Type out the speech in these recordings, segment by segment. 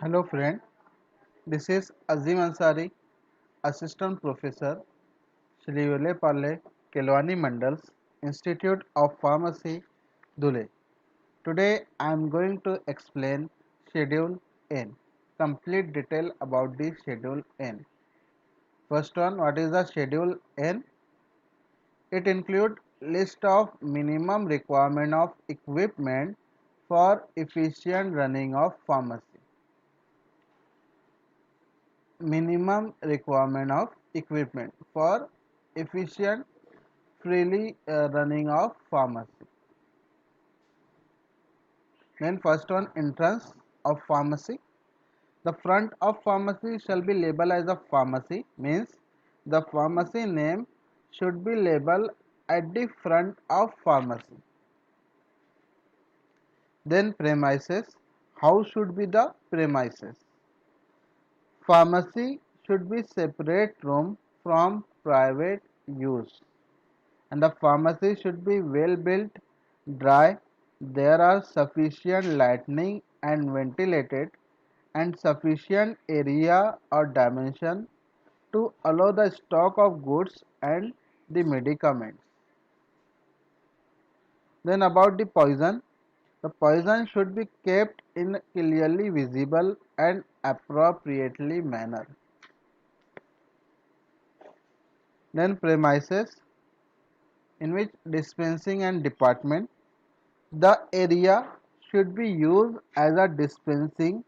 Hello friend, this is Azim Ansari, Assistant Professor, Shri Vilaypalle Kelwani Mandals, Institute of Pharmacy, Dhule. Today I am going to explain Schedule N. Complete detail about the Schedule N. First one, what is the Schedule N? It includes list of minimum requirement of equipment for efficient running of pharmacy. Minimum requirement of equipment for efficient freely running of pharmacy. Then first one, entrance of pharmacy. The front of pharmacy shall be labeled as a pharmacy, means the pharmacy name should be labeled at the front of pharmacy. Then premises. How should be the premises? Pharmacy should be separate room from private use, and the pharmacy should be well built, dry, there are sufficient lighting and ventilated, and sufficient area or dimension to allow the stock of goods and the medicaments. Then about the poison should be kept in clearly visible and appropriately manner. Then premises, in which dispensing and department. The area should be used as a dispensing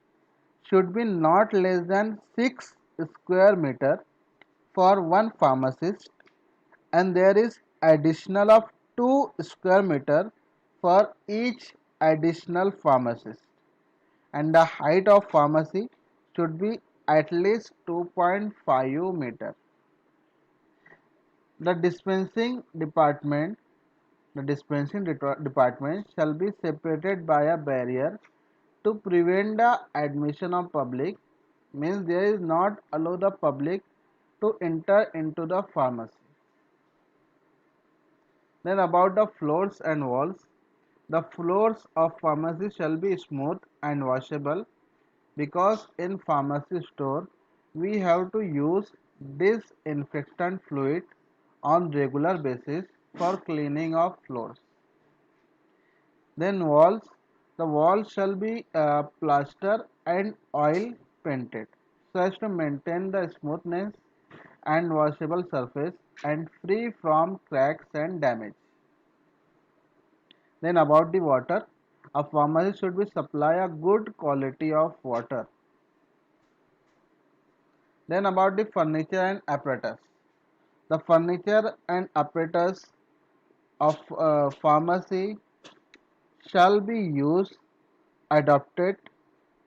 should be not less than 6 square meter for one pharmacist, and there is additional of 2 square meter for each additional pharmacist, and the height of pharmacy should be at least 2.5 meter. The dispensing department The dispensing department shall be separated by a barrier to prevent the admission of public, means there is not allow the public to enter into the pharmacy. Then about the floors and walls, the floors of pharmacy shall be smooth and washable, because in pharmacy store we have to use disinfectant fluid on regular basis for cleaning of floors. Then the walls shall be plaster and oil painted so as to maintain the smoothness and washable surface and free from cracks and damage. Then about the water, a pharmacy should be supply a good quality of water. Then about the furniture and apparatus, the furniture and apparatus of pharmacy shall be used, adopted,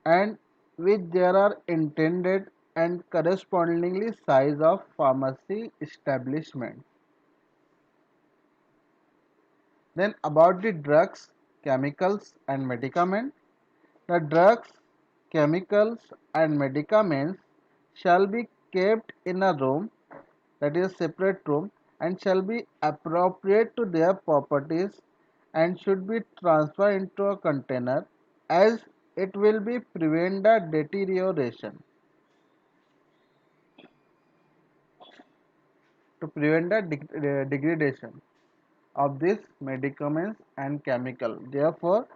and which there are intended and correspondingly size of pharmacy establishment. Then about the drugs, chemicals and medicament. The drugs, chemicals and medicaments shall be kept in a room, that is a separate room, and shall be appropriate to their properties and should be transferred into a container, as it will be prevent the deterioration. To prevent the degradation of these medicaments and chemical. Therefore,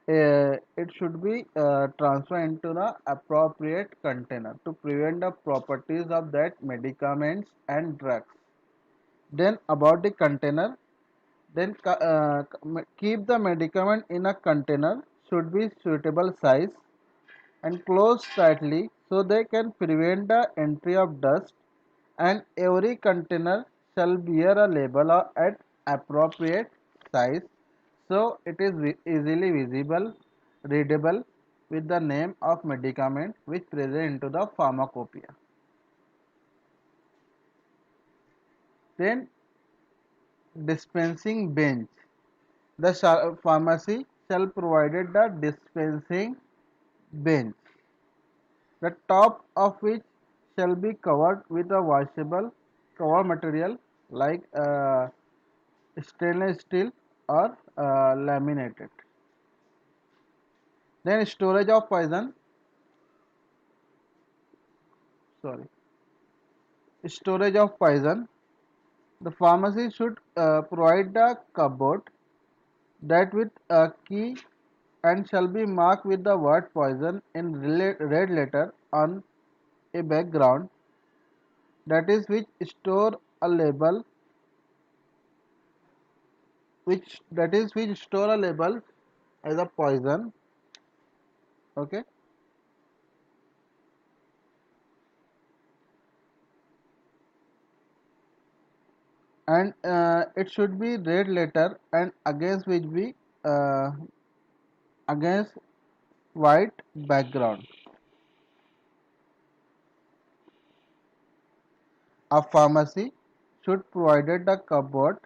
it should be transferred into the appropriate container to prevent the properties of that medicaments and drugs. Then about the container, then keep the medicament in a container should be suitable size and close tightly so they can prevent the entry of dust, and every container shall bear a label at appropriate size so it is easily visible, readable with the name of medicament which present into the pharmacopoeia. Then dispensing bench. The pharmacy shall provided the dispensing bench, the top of which shall be covered with a washable cover material like stainless steel or laminated. Then storage of poison. sorry, storage of poison. The pharmacy should provide a cupboard that with a key and shall be marked with the word poison in red letter on a background, that is which store a label which store a label as a poison. Okay, and it should be red letter and against which be uh, against white background. A pharmacy should provide a cupboard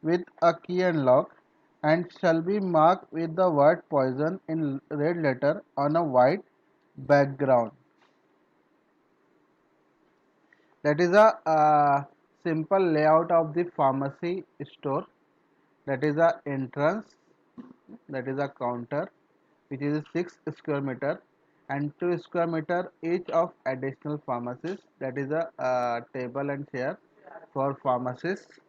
with a key and lock and shall be marked with the word poison in red letter on a white background. That is a simple layout of the pharmacy store. That is a entrance, that is a counter which is 6 square meter and 2 square meter each of additional pharmacies, that is a table and chair for pharmacists.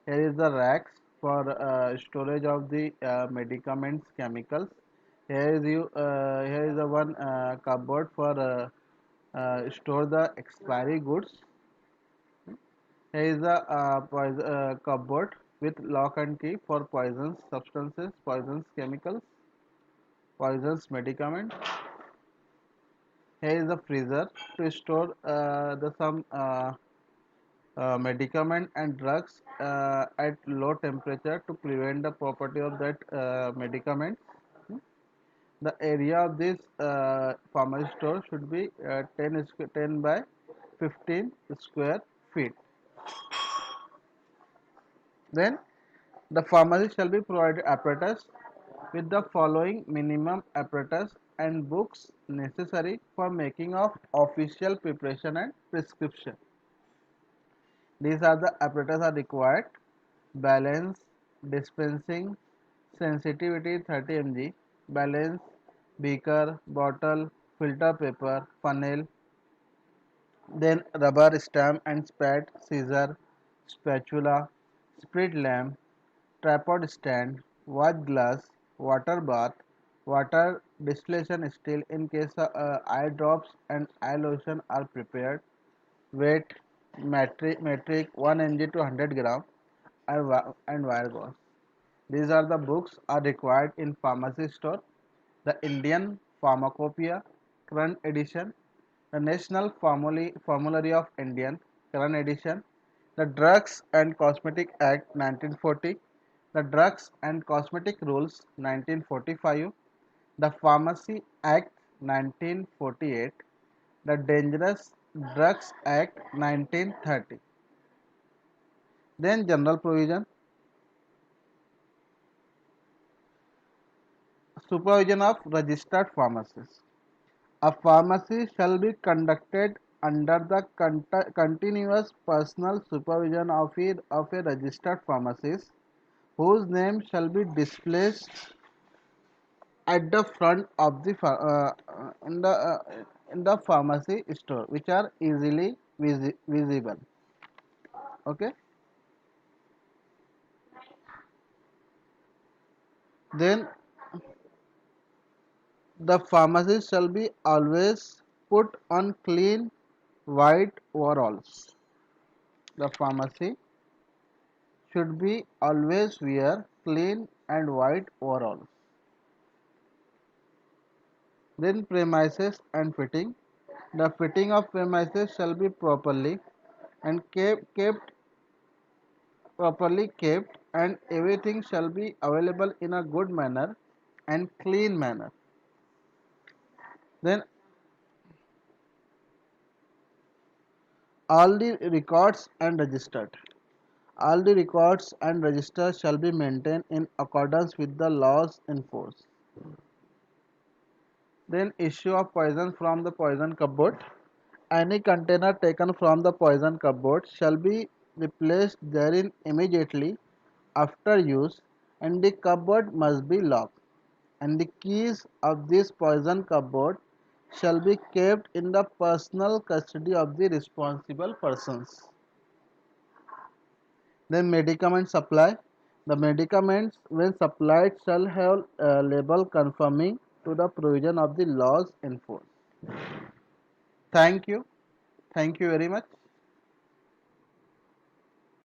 Here is the racks for storage of the medicaments, chemicals. Here is the one cupboard for store the expiry goods. Here is the cupboard with lock and key for poisons substances, poisons chemicals, poisons medicament. Here is the freezer to store the some medicament and drugs at low temperature to prevent the property of that medicament. The area of this pharmacy store should be 10 by 15 square feet. Then the pharmacy shall be provided apparatus with the following minimum apparatus and books necessary for making of official preparation and prescription. These are the apparatus are required: balance, dispensing, sensitivity 30 mg, balance, beaker, bottle, filter paper, funnel, then rubber stamp and spat, scissor, spatula, spirit lamp, tripod stand, watch glass, water bath, water distillation still in case eye drops and eye lotion are prepared, weight, metric 1 mg to 100 gram, and wire gauze. These are the books are required in pharmacy store. The Indian Pharmacopoeia, current edition, the National Formulary of Indian, current edition, the Drugs and Cosmetic Act 1940, the Drugs and Cosmetic Rules 1945, the Pharmacy Act 1948, the Dangerous Drugs Act 1930. Then general provision: supervision of registered pharmacies. A pharmacy shall be conducted under the continuous personal supervision of a registered pharmacist, whose name shall be displayed at the front of the in the pharmacy store, which are easily visible. Okay. Then the pharmacist shall be always put on clean white overalls. The pharmacy should be always wear clean and white overalls. Then premises and fitting. The fitting of premises shall be kept properly kept, and everything shall be available in a good manner and clean manner. Then all the records and registered. All the records and registers shall be maintained in accordance with the laws in force. Then issue of poison from the poison cupboard. Any container taken from the poison cupboard shall be replaced therein immediately after use, and the cupboard must be locked, and the keys of this poison cupboard shall be kept in the personal custody of the responsible persons. Then medicament supply. The medicaments when supplied shall have a label conforming to the provision of the laws enforced. Thank you. Thank you very much.